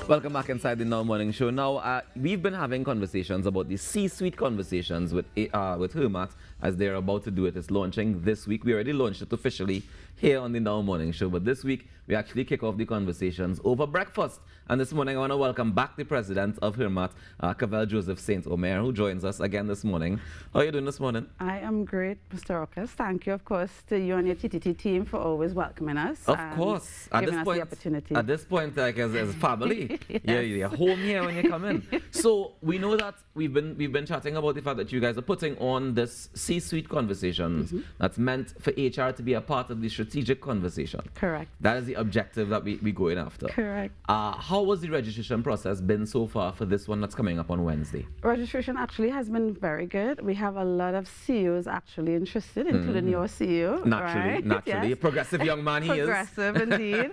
Welcome back inside the Now Morning Show. Now, we've been having conversations about the C-suite conversations with Hermat as they're about to do it. It's launching this week. We already launched it officially here on the Now Morning Show, but this week we actually kick off the conversations over breakfast. And this morning I want to welcome back the president of Hermat, Cavell Joseph St. Omer, who joins us again this morning. How are you doing this morning? I am great, Mr. Ruckus. Thank you, of course, to you and your TTT team for always welcoming us. Of course. Giving us the opportunity. At this point, like as family, Yes. you're home here when you come in. So we know that we've been chatting about the fact that you guys are putting on this C-suite conversations that's meant for HR to be a part of the strategic conversation. Correct. That is the objective that we go in after. Correct. How was the registration process been so far for this one that's coming up on Wednesday? Registration actually has been very good. We have a lot of CEOs actually interested, including your CEO. Naturally. Yes. Progressive young man he is. Progressive indeed.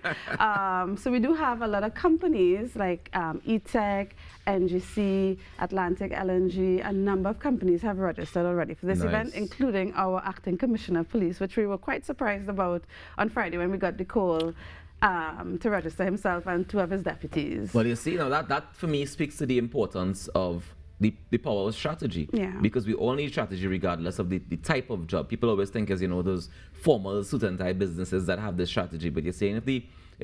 So we do have a lot of companies like eTech, NGC, Atlantic LNG, a number of companies have registered already for this event, including our acting commissioner of police, which we were quite surprised about on Friday when we got the call to register himself and two of his deputies. Well, you see, now that for me speaks to the importance of the power of strategy. Yeah. Because we all need strategy regardless of the type of job. People always think as, those formal suit and tie businesses that have this strategy. But you're saying if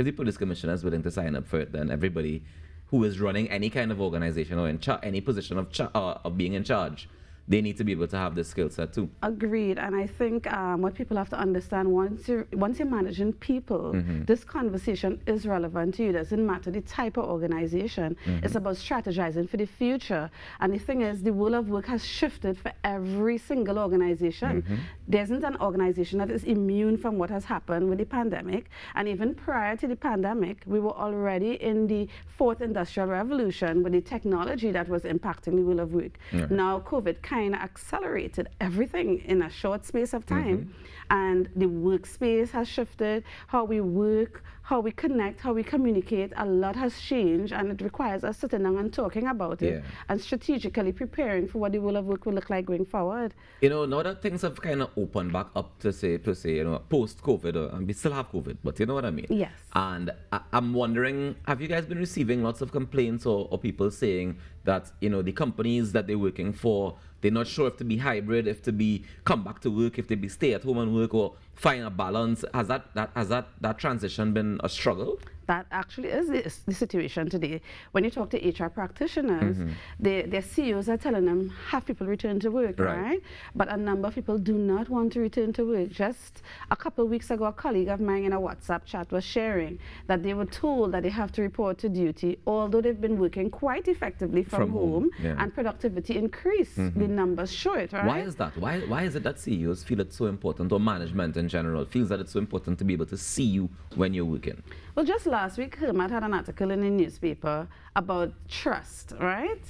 the police commissioner is willing to sign up for it, then everybody who is running any kind of organization or in any position of being in charge, they need to be able to have this skill set too. Agreed, and I think what people have to understand, once you're managing people, this conversation is relevant to you. It doesn't matter the type of organization. It's about strategizing for the future. And the thing is, the world of work has shifted for every single organization. There isn't an organization that is immune from what has happened with the pandemic. And even prior to the pandemic, we were already in the fourth industrial revolution with the technology that was impacting the world of work. Now, COVID kind of accelerated everything in a short space of time, and the workspace has shifted. How we work, how we connect, how we communicate, a lot has changed, and it requires us sitting down and talking about it and strategically preparing for what the world of work will look like going forward. Now that things have kind of opened back up to say, post-COVID, and we still have COVID, but you know what I mean? Yes. And I'm wondering, have you guys been receiving lots of complaints or people saying that, the companies that they're working for, they're not sure if to be hybrid, if to be come back to work, if to be stay at home and work, or find a balance? Has that transition been a struggle? That actually is the situation today. When you talk to HR practitioners, their CEOs are telling them have people return to work, right? But a number of people do not want to return to work. Just a couple of weeks ago, a colleague of mine in a WhatsApp chat was sharing that they were told that they have to report to duty, although they've been working quite effectively from home, and productivity increased. The numbers show it, right? Why is that? Why is it that CEOs feel it's so important, or management in general feels that it's so important to be able to see you when you're working? Well, just last week, Hermat had an article in the newspaper about trust, right?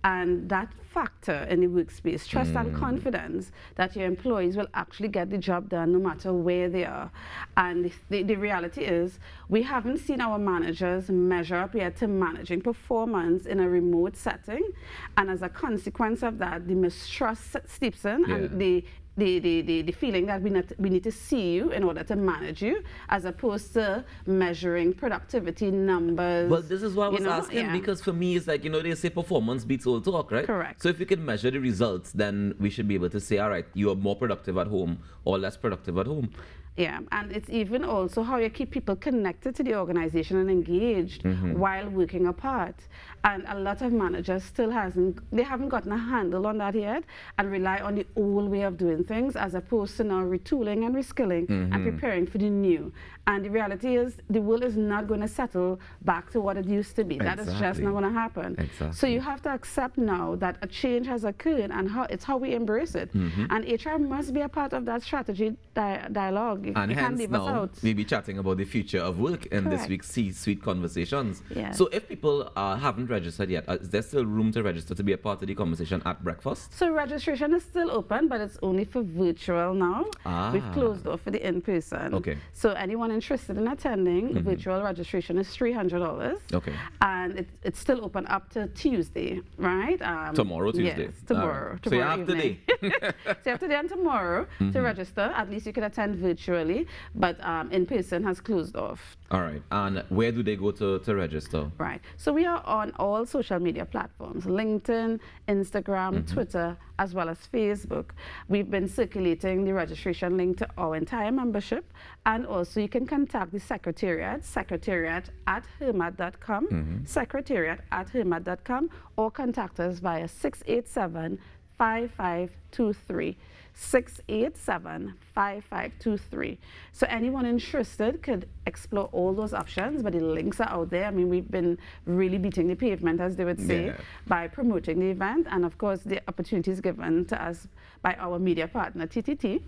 And that factor in the workspace, trust and confidence that your employees will actually get the job done no matter where they are. And the reality is, we haven't seen our managers measure up yet to managing performance in a remote setting. And as a consequence of that, the mistrust steeps in, and the feeling that we need to see you in order to manage you, as opposed to measuring productivity numbers. Well, this is why I was asking, because for me, it's like, they say performance beats all talk, right? Correct. So if you can measure the results, then we should be able to say, all right, you are more productive at home or less productive at home. Yeah, and it's even also how you keep people connected to the organization and engaged while working apart. And a lot of managers still haven't gotten a handle on that yet, and rely on the old way of doing things as opposed to now retooling and reskilling and preparing for the new. And the reality is, the world is not going to settle back to what it used to be. That is just not going to happen. So you have to accept now that a change has occurred, and it's how we embrace it. And HR must be a part of that strategy dialogue. And hence now, we'll be chatting about the future of work in this week's C-Suite Conversations. So if people haven't registered yet, is there still room to register to be a part of the conversation at breakfast? So registration is still open, but it's only for virtual now. We've closed off for the in-person. Okay. So anyone interested in attending, virtual registration is $300. Okay. And it's still open up to Tuesday, right? Tomorrow, Tuesday. Yes, tomorrow. So you have evening. today. So you have today and tomorrow to register. At least you can attend virtual. virtually, but in person has closed off. All right. And where do they go to register? Right. So we are on all social media platforms, LinkedIn, Instagram, Twitter, as well as Facebook. We've been circulating the registration link to our entire membership. And also you can contact the secretariat@hermat.com, secretariat@hermat.com, or contact us via 687-5523. 687-5523. So anyone interested could explore all those options, but the links are out there. I mean, we've been really beating the pavement, as they would say, by promoting the event, and of course the opportunities given to us by our media partner, TTT,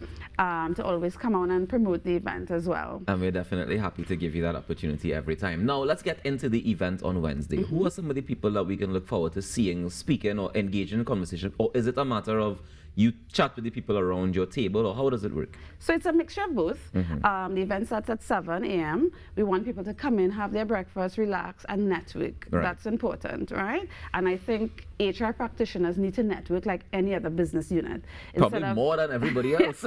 to always come on and promote the event as well. And we're definitely happy to give you that opportunity every time. Now, let's get into the event on Wednesday. Who are some of the people that we can look forward to seeing, speaking, or engaging in conversation? Or is it a matter of you chat with the people around your table, or how does it work? So it's a mixture of both. The event starts at 7 a.m. We want people to come in, have their breakfast, relax, and network. Right. That's important, right? And I think HR practitioners need to network like any other business unit. Probably more than everybody else.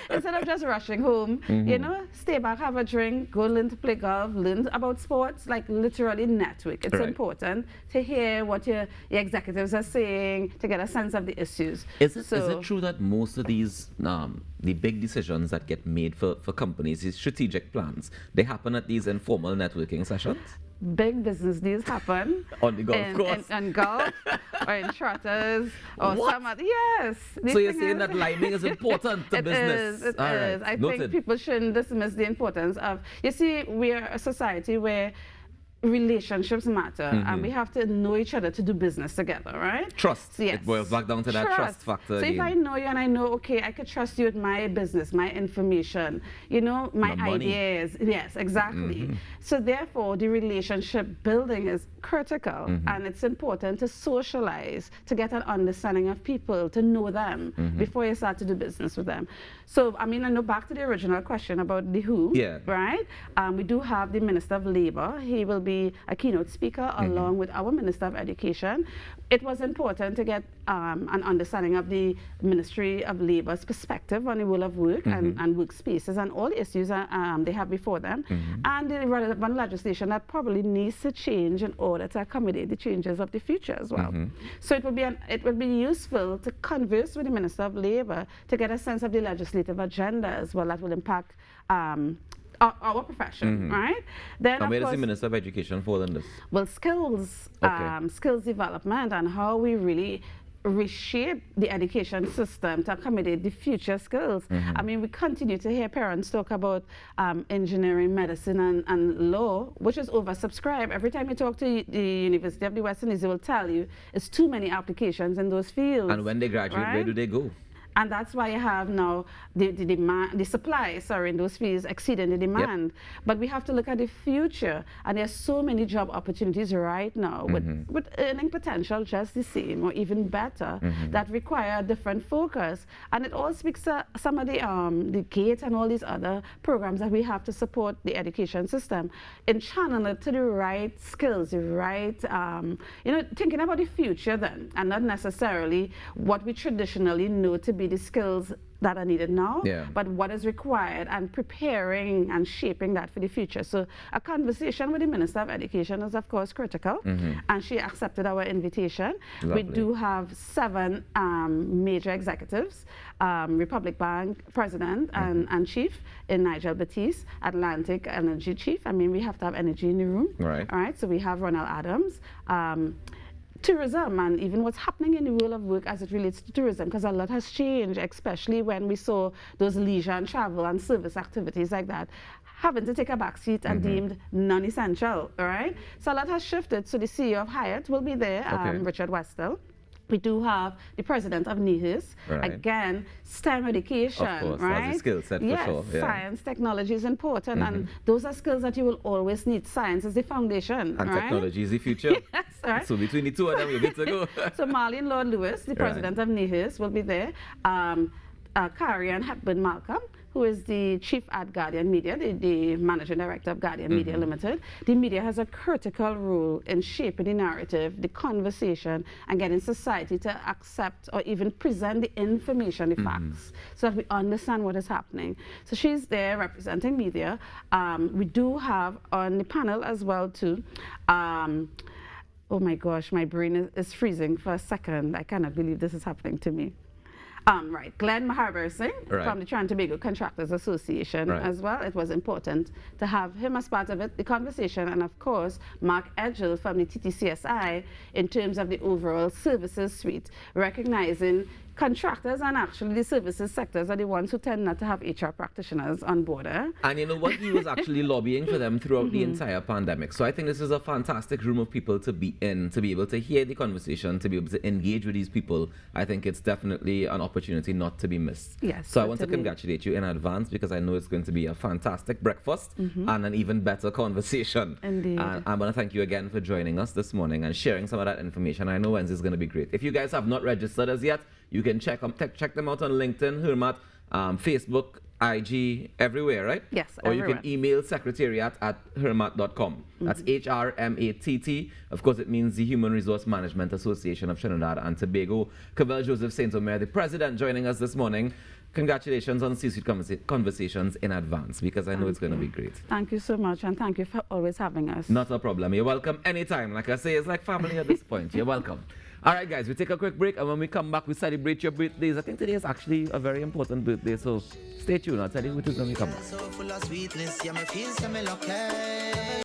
Instead of just rushing home, you know, stay back, have a drink, go learn to play golf, learn about sports, like literally network. It's important to hear what your executives are saying, to get a sense of the issues. Is it true that most of these, the big decisions that get made for companies, these strategic plans, they happen at these informal networking sessions? Big business deals happen on the golf course, on golf, or in trotters, or some other. Yes. So you're saying that liming is important to business? It is. I think people shouldn't dismiss the importance of. You see, we're a society where relationships matter, and we have to know each other to do business together, right? Trust. Yes. It boils back down to that trust factor. So again. If I know you and I know, okay, I could trust you with my business, my information, you know, my ideas. Yes, exactly. So therefore, the relationship building is critical, and it's important to socialize, to get an understanding of people, to know them before you start to do business with them. So, I mean, I know back to the original question about the who, right? We do have the Minister of Labor. He will be a keynote speaker along with our Minister of Education. It was important to get an understanding of the Ministry of Labor's perspective on the world of work and workspaces and all the issues they have before them, and the relevant legislation that probably needs to change in order to accommodate the changes of the future as well. So it would be useful to converse with the Minister of Labor to get a sense of the legislative agenda as well that will impact our profession, right? Then, and where does the Minister of Education fall in this? Well, skills development, and how we really reshape the education system to accommodate the future skills. I mean, we continue to hear parents talk about engineering, medicine, and law, which is oversubscribed. Every time you talk to the University of the West Indies, they will tell you it's too many applications in those fields. And when they graduate, where do they go? And that's why you have now the supply, in those fields exceeding the demand. But we have to look at the future, and there's so many job opportunities right now with earning potential just the same or even better that require a different focus. And it all speaks to some of the GATE and all these other programs that we have to support the education system in channel it to the right skills, the right, you know, thinking about the future then, and not necessarily what we traditionally know to be the skills that are needed now, but what is required, and preparing and shaping that for the future. So a conversation with the Minister of Education is of course critical, and she accepted our invitation. Lovely. We do have 7 major executives, Republic Bank President and Chief in Nigel Batiste, Atlantic Energy Chief. I mean, we have to have energy in the room. Right. All right, so we have Ronald Adams. Tourism, and even what's happening in the world of work as it relates to tourism, because a lot has changed, especially when we saw those leisure and travel and service activities like that having to take a back seat and deemed non-essential, all right? So a lot has shifted. So the CEO of Hyatt will be there, Richard Westall. We do have the president of NIHIS. Again, STEM education, of course, right? That's a skill set for sure. Yeah. Science, technology is important, and those are skills that you will always need. Science is the foundation, and technology is the future. Yes, right. So between the two of them, we're good to go. So Marlene Lord Lewis, the president of NIHIS, will be there. Carrie and Hepburn Malcolm, who is the chief at Guardian Media, the managing director of Guardian Media Limited. The media has a critical role in shaping the narrative, the conversation, and getting society to accept or even present the information, the facts, so that we understand what is happening. So she's there representing media. We do have on the panel as well too. Oh my gosh, my brain is freezing for a second. I cannot believe this is happening to me. Right, Glenn Maharber Singh from the Trinidad and Tobago Contractors Association as well. It was important to have him as part of it, the conversation, and of course, Mark Edgell from the TTCSI in terms of the overall services suite, recognizing contractors and actually the services sectors are the ones who tend not to have HR practitioners on board. And you know what? He was actually lobbying for them throughout the entire pandemic. So I think this is a fantastic room of people to be in, to be able to hear the conversation, to be able to engage with these people. I think it's definitely an opportunity not to be missed. Yes. So I want to congratulate you in advance because I know it's going to be a fantastic breakfast and an even better conversation. Indeed. And I want to thank you again for joining us this morning and sharing some of that information. I know Wednesday is going to be great. If you guys have not registered as yet, you can check them out on LinkedIn, Hermat, Facebook, IG, everywhere, right? Yes, Or everywhere. you can email secretariat@hermat.com. That's HRMATT. Of course, it means the Human Resource Management Association of Trinidad and Tobago. Cavell Joseph St. Omer, the president, joining us this morning. Congratulations on C-Suite Conversations in advance, because I know it's going to be great. Thank you so much, and thank you for always having us. Not a problem. You're welcome anytime. Like I say, it's like family at this point. You're welcome. All right, guys, we take a quick break, and when we come back, we celebrate your birthdays. I think today is actually a very important birthday, so stay tuned. I'll tell you what it is when we come back.